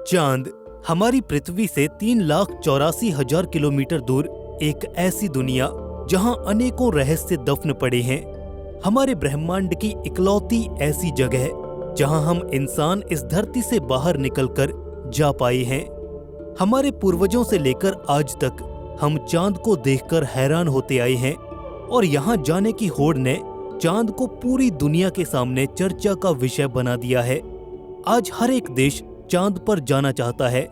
चांद हमारी पृथ्वी से 3,84,000 किलोमीटर दूर एक ऐसी दुनिया जहां अनेकों रहस्य दफन पड़े हैं। हमारे ब्रह्मांड की इकलौती ऐसी जगह जहां हम इंसान इस धरती से बाहर निकलकर जा पाए हैं। हमारे पूर्वजों से लेकर आज तक हम चांद को देखकर हैरान होते आए हैं और यहां जाने की होड़ ने चांद को पूरी दुनिया के सामने चर्चा का विषय बना दिया है। आज हर एक देश चांद पर जाना चाहता है।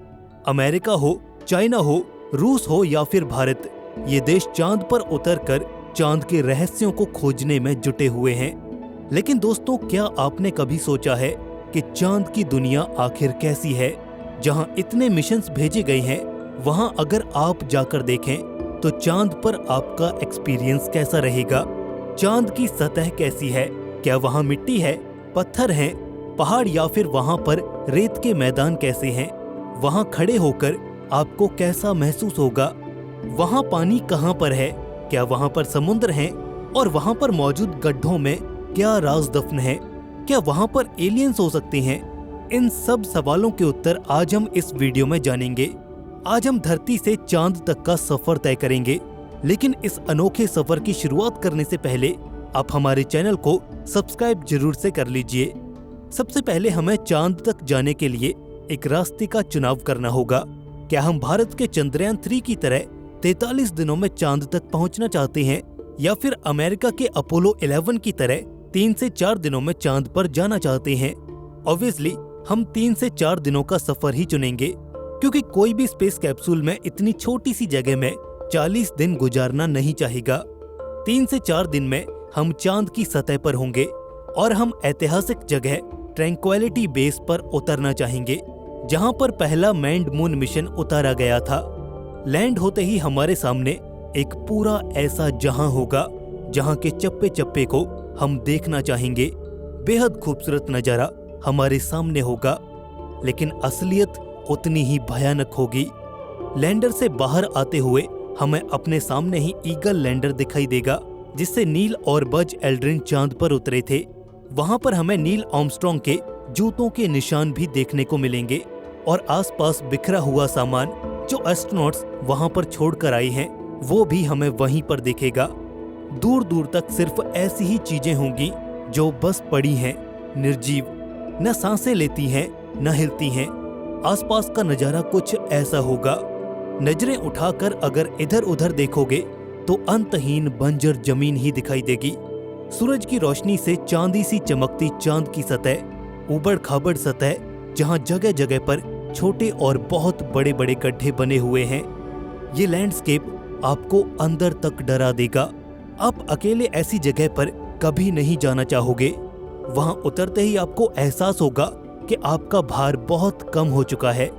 अमेरिका हो, चाइना हो, रूस हो या फिर भारत, ये देश चांद पर उतरकर चांद के रहस्यों को खोजने में जुटे हुए हैं। लेकिन दोस्तों, क्या आपने कभी सोचा है कि चांद की दुनिया आखिर कैसी है? जहां इतने मिशंस भेजे गए हैं, वहां अगर आप जाकर देखें तो चांद पर आपका एक्सपीरियंस कैसा रहेगा? चांद की सतह कैसी है? क्या वहां मिट्टी है, पत्थर हैं, पहाड़ या फिर वहां पर रेत के मैदान कैसे हैं? वहां खड़े होकर आपको कैसा महसूस होगा? वहां पानी कहां पर है? क्या वहां पर समुद्र हैं? और वहां पर मौजूद गड्ढों में क्या राज दफन है? क्या वहां पर एलियंस हो सकते हैं? इन सब सवालों के उत्तर आज हम इस वीडियो में जानेंगे। आज हम धरती से चांद तक का सफर तय करेंगे। लेकिन इस अनोखे सफर की शुरुआत करने से पहले आप हमारे चैनल को सब्सक्राइब जरूर से कर लीजिए। सबसे पहले हमें चांद तक जाने के लिए एक रास्ते का चुनाव करना होगा। क्या हम भारत के चंद्रयान 3 की तरह 43 दिनों में चांद तक पहुंचना चाहते हैं, या फिर अमेरिका के अपोलो 11 की तरह 3 से 4 दिनों में चांद पर जाना चाहते हैं? ऑब्वियसली हम 3 से 4 दिनों का सफर ही चुनेंगे, क्योंकि कोई भी स्पेस कैप्सूल में इतनी छोटी सी जगह में 40 दिन गुजारना नहीं चाहेगा। 3 से 4 दिन में हम चांद की सतह पर होंगे और हम ऐतिहासिक जगह ट्रैंक्विलिटी बेस पर उतरना चाहेंगे, जहां पर पहला मैन्ड मून मिशन उतारा गया था। लैंड होते ही हमारे सामने एक पूरा ऐसा जहां होगा जहां के चप्पे चप्पे को हम देखना चाहेंगे। बेहद खूबसूरत नजारा हमारे सामने होगा, लेकिन असलियत उतनी ही भयानक होगी। लैंडर से बाहर आते हुए हमें अपने सामने ही ईगल लैंडर दिखाई देगा, जिससे नील और बज एल्ड्रिन चांद पर उतरे थे। वहां पर हमें नील आर्मस्ट्रांग के जूतों के निशान भी देखने को मिलेंगे और आसपास बिखरा हुआ सामान जो एस्ट्रोनॉट्स वहां पर छोड़कर आए हैं, वो भी हमें वहीं पर दिखेगा। दूर दूर तक सिर्फ ऐसी ही चीजें होंगी जो बस पड़ी हैं, निर्जीव, न सांसें लेती हैं, न हिलती हैं। आसपास का नजारा कुछ ऐसा होगा। नजरें उठाकर अगर इधर उधर देखोगे तो अंतहीन बंजर जमीन ही दिखाई देगी। सूरज की रोशनी से चांदी सी चमकती चांद की सतह, उबड़ खाबड़ सतह जहां जगह जगह पर छोटे और बहुत बड़े बड़े गड्ढे बने हुए हैं। ये लैंडस्केप आपको अंदर तक डरा देगा। आप अकेले ऐसी जगह पर कभी नहीं जाना चाहोगे। वहां उतरते ही आपको एहसास होगा कि आपका भार बहुत कम हो चुका है।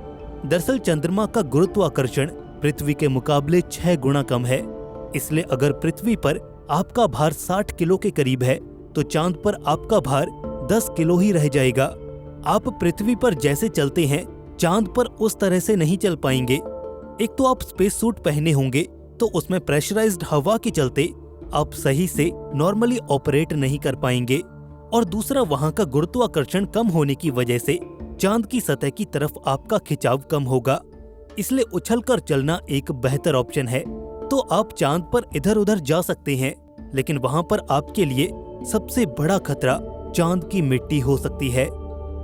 दरअसल चंद्रमा का गुरुत्वाकर्षण पृथ्वी के मुकाबले 6 गुना कम है। इसलिए अगर पृथ्वी पर आपका भार 60 किलो के करीब है, तो चांद पर आपका भार 10 किलो ही रह जाएगा। आप पृथ्वी पर जैसे चलते हैं, चांद पर उस तरह से नहीं चल पाएंगे। एक तो आप स्पेस सूट पहने होंगे, तो उसमें प्रेशराइज्ड हवा के चलते आप सही से नॉर्मली ऑपरेट नहीं कर पाएंगे, और दूसरा वहां का गुरुत्वाकर्षण कम होने की वजह से चांद की सतह की तरफ आपका खिंचाव कम होगा। इसलिए उछलकर चलना एक बेहतर ऑप्शन है। तो आप चांद पर इधर उधर जा सकते हैं, लेकिन वहां पर आपके लिए सबसे बड़ा खतरा चांद की मिट्टी हो सकती है।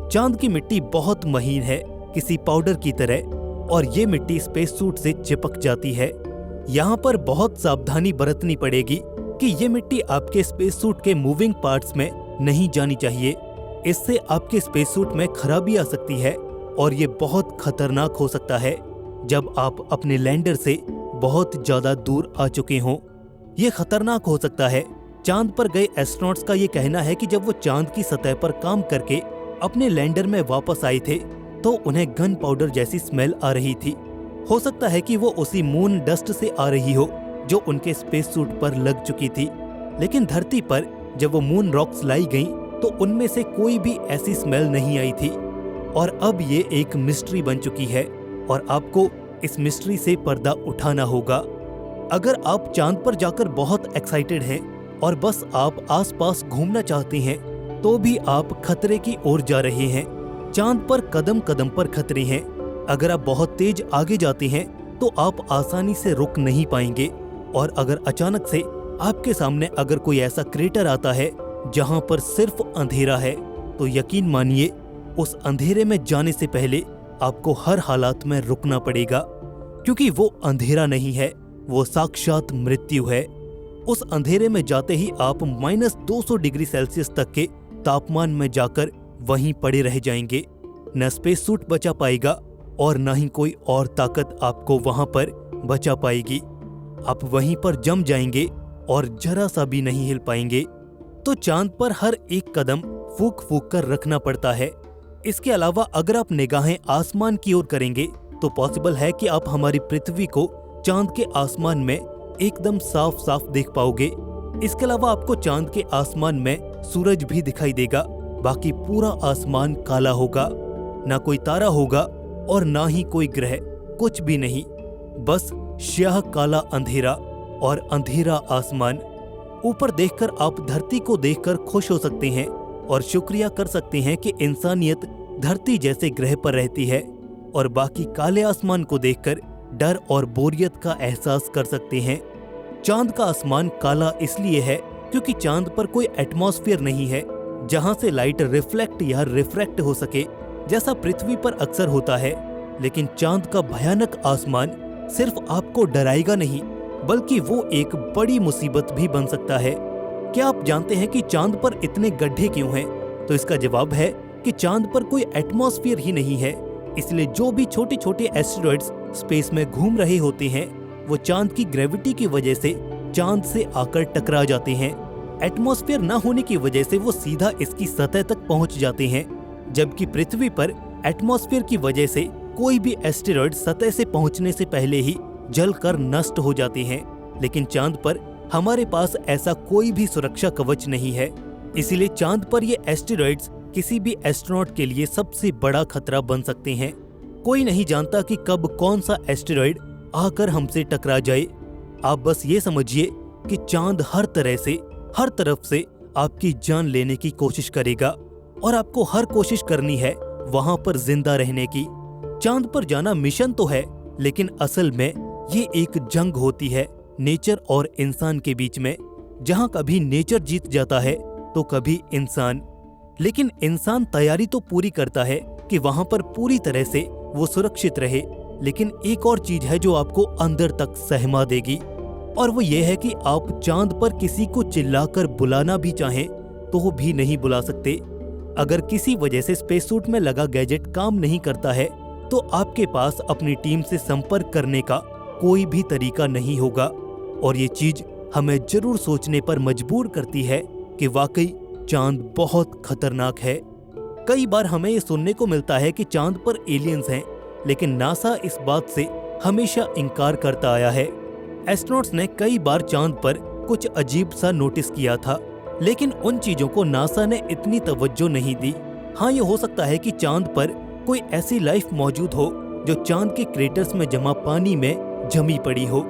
चांद की मिट्टी बहुत महीन है, किसी पाउडर की तरह, और ये मिट्टी स्पेस सूट से चिपक जाती है। यहाँ पर बहुत सावधानी बरतनी पड़ेगी कि ये मिट्टी आपके स्पेस सूट के मूविंग पार्ट्स में नहीं जानी चाहिए। इससे आपके स्पेस सूट में खराबी आ सकती है और ये बहुत खतरनाक हो सकता है जब आप अपने लैंडर से बहुत ज्यादा दूर आ चुके हों। ये खतरनाक हो सकता है। चांद पर गए एस्ट्रोनॉट्स का ये कहना है कि जब वो चांद की सतह पर काम करके अपने लैंडर में वापस आए थे, तो उन्हें गन पाउडर जैसी स्मेल आ रही थी। हो सकता है कि वो उसी मून डस्ट से आ रही हो जो उनके स्पेस सूट पर लग चुकी थी। लेकिन धरती पर जब वो मून रॉक्स लाई गईं, तो उनमें से कोई भी ऐसी स्मेल नहीं आई थी। और अब ये एक मिस्ट्री बन चुकी है और आपको इस मिस्ट्री से पर्दा उठाना होगा। अगर आप चांद पर जाकर बहुत एक्साइटेड हैं और बस आप आसपास घूमना चाहते हैं, तो भी आप खतरे की ओर जा रहे हैं। चांद पर कदम कदम पर खतरे हैं। अगर आप बहुत तेज आगे जाते हैं तो आप आसानी से रुक नहीं पाएंगे, और अगर अचानक से आपके सामने अगर कोई ऐसा क्रेटर आता है जहां पर सिर्फ अंधेरा है, तो यकीन मानिए उस अंधेरे में जाने से पहले आपको हर हालात में रुकना पड़ेगा, क्योंकि वो अंधेरा नहीं है, वो साक्षात मृत्यु है। उस अंधेरे में जाते ही आप -200 डिग्री सेल्सियस तक के तापमान में जाकर वहीं पड़े रह जाएंगे। न स्पेस सूट बचा पाएगा और न ही कोई और ताकत आपको वहां पर बचा पाएगी। आप वहीं पर जम जाएंगे और जरा सा भी नहीं हिल पाएंगे। तो चांद पर हर एक कदम फूंक फूंक कर रखना पड़ता है। इसके अलावा अगर आप निगाहें आसमान की ओर करेंगे तो पॉसिबल है कि आप हमारी पृथ्वी को चांद के आसमान में एकदम साफ साफ देख पाओगे। इसके अलावा आपको चांद के आसमान में सूरज भी दिखाई देगा, बाकी पूरा आसमान काला होगा, ना कोई तारा होगा और ना ही कोई ग्रह, कुछ भी नहीं, बस स्याह काला अंधेरा और अंधेरा आसमान। ऊपर देखकर आप धरती को देखकर खुश हो सकते हैं और शुक्रिया कर सकते हैं कि इंसानियत धरती जैसे ग्रह पर रहती है, और बाकी काले आसमान को देखकर डर और बोरियत का एहसास कर सकते हैं। चांद का आसमान काला इसलिए है क्योंकि चांद पर कोई एटमॉस्फेयर नहीं है जहां से लाइट रिफ्लेक्ट या रिफ्रैक्ट हो सके, जैसा पृथ्वी पर अक्सर होता है। लेकिन चांद का भयानक आसमान सिर्फ आपको डराएगा नहीं, बल्कि वो एक बड़ी मुसीबत भी बन सकता है। क्या आप जानते हैं कि चांद पर इतने गड्ढे क्यों हैं? तो इसका जवाब है कि चांद पर कोई एटमॉस्फेयर ही नहीं है, इसलिए जो भी छोटे छोटे एस्टेरॉइड्स स्पेस में घूम रहे होते हैं वो चांद की ग्रेविटी की वजह से चांद से आकर टकरा जाते हैं। एटमॉस्फेयर न होने की वजह से वो सीधा इसकी सतह तक पहुंच जाते हैं, जबकि पृथ्वी पर एटमॉस्फेयर की वजह से कोई भी एस्टेरॉइड सतह से पहुंचने से पहले ही जलकर नष्ट हो जाते हैं। लेकिन चांद पर हमारे पास ऐसा कोई भी सुरक्षा कवच नहीं है, इसीलिए चांद पर ये एस्टेरॉइड्स किसी भी एस्ट्रोनॉट के लिए सबसे बड़ा खतरा बन सकते हैं। कोई नहीं जानता कि कब कौन सा एस्टेरॉइड आकर हमसे टकरा जाए। आप बस ये समझिए कि चांद हर तरह से, हर तरफ से आपकी जान लेने की कोशिश करेगा, और आपको हर कोशिश करनी है वहां पर जिंदा रहने की। चांद पर जाना मिशन तो है, लेकिन असल में ये एक जंग होती है नेचर और इंसान के बीच में, जहां कभी नेचर जीत जाता है तो कभी इंसान। लेकिन इंसान तैयारी तो पूरी करता है कि वहां पर पूरी तरह से वो सुरक्षित रहे, लेकिन एक और चीज है जो आपको अंदर तक सहमा देगी, और वो ये है कि आप चांद पर किसी को चिल्लाकर बुलाना भी चाहें तो वो भी नहीं बुला सकते। अगर किसी वजह से स्पेस सूट में लगा गैजेट काम नहीं करता है तो आपके पास अपनी टीम से संपर्क करने का कोई भी तरीका नहीं होगा, और ये चीज हमें जरूर सोचने पर मजबूर करती है कि वाकई चांद बहुत खतरनाक है। कई बार हमें ये सुनने को मिलता है कि चांद पर एलियंस हैं, लेकिन नासा इस बात से हमेशा इनकार करता आया है। एस्ट्रोनॉट्स ने कई बार चांद पर कुछ अजीब सा नोटिस किया था, लेकिन उन चीजों को नासा ने इतनी तवज्जो नहीं दी। हाँ, ये हो सकता है कि चांद पर कोई ऐसी लाइफ मौजूद हो जो चांद के क्रेटर्स में जमा पानी में जमी पड़ी हो,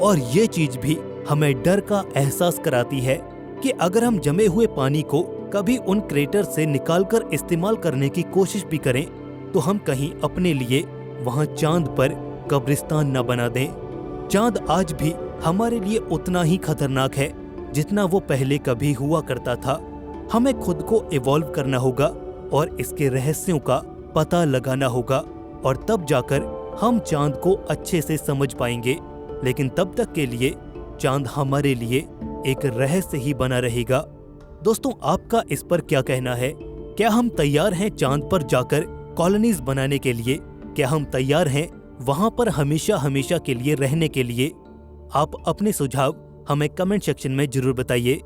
और ये चीज भी हमें डर का एहसास कराती है कि अगर हम जमे हुए पानी को कभी उन क्रेटर से निकालकर इस्तेमाल करने की कोशिश भी करें तो हम कहीं अपने लिए वहां चांद पर कब्रिस्तान न बना दें। चांद आज भी हमारे लिए उतना ही खतरनाक है जितना वो पहले कभी हुआ करता था। हमें खुद को इवॉल्व करना होगा और इसके रहस्यों का पता लगाना होगा, और तब जाकर हम चांद को अच्छे से समझ पाएंगे। लेकिन तब तक के लिए चांद हमारे लिए एक रहस्य ही बना रहेगा। दोस्तों, आपका इस पर क्या कहना है? क्या हम तैयार हैं चांद पर जाकर कॉलोनीज बनाने के लिए? क्या हम तैयार हैं वहां पर हमेशा हमेशा के लिए रहने के लिए? आप अपने सुझाव हमें कमेंट सेक्शन में जरूर बताइए।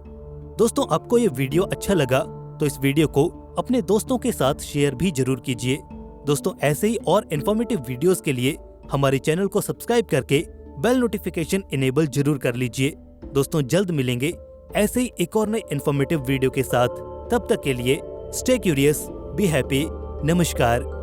दोस्तों, आपको ये वीडियो अच्छा लगा तो इस वीडियो को अपने दोस्तों के साथ शेयर भी जरूर कीजिए। दोस्तों, ऐसे ही और इन्फॉर्मेटिव वीडियोस के लिए हमारे चैनल को सब्सक्राइब करके बेल नोटिफिकेशन इनेबल जरूर कर लीजिए। दोस्तों, जल्द मिलेंगे ऐसे ही एक और नए इन्फॉर्मेटिव वीडियो के साथ। तब तक के लिए स्टे क्यूरियस, बी हैप्पी। नमस्कार।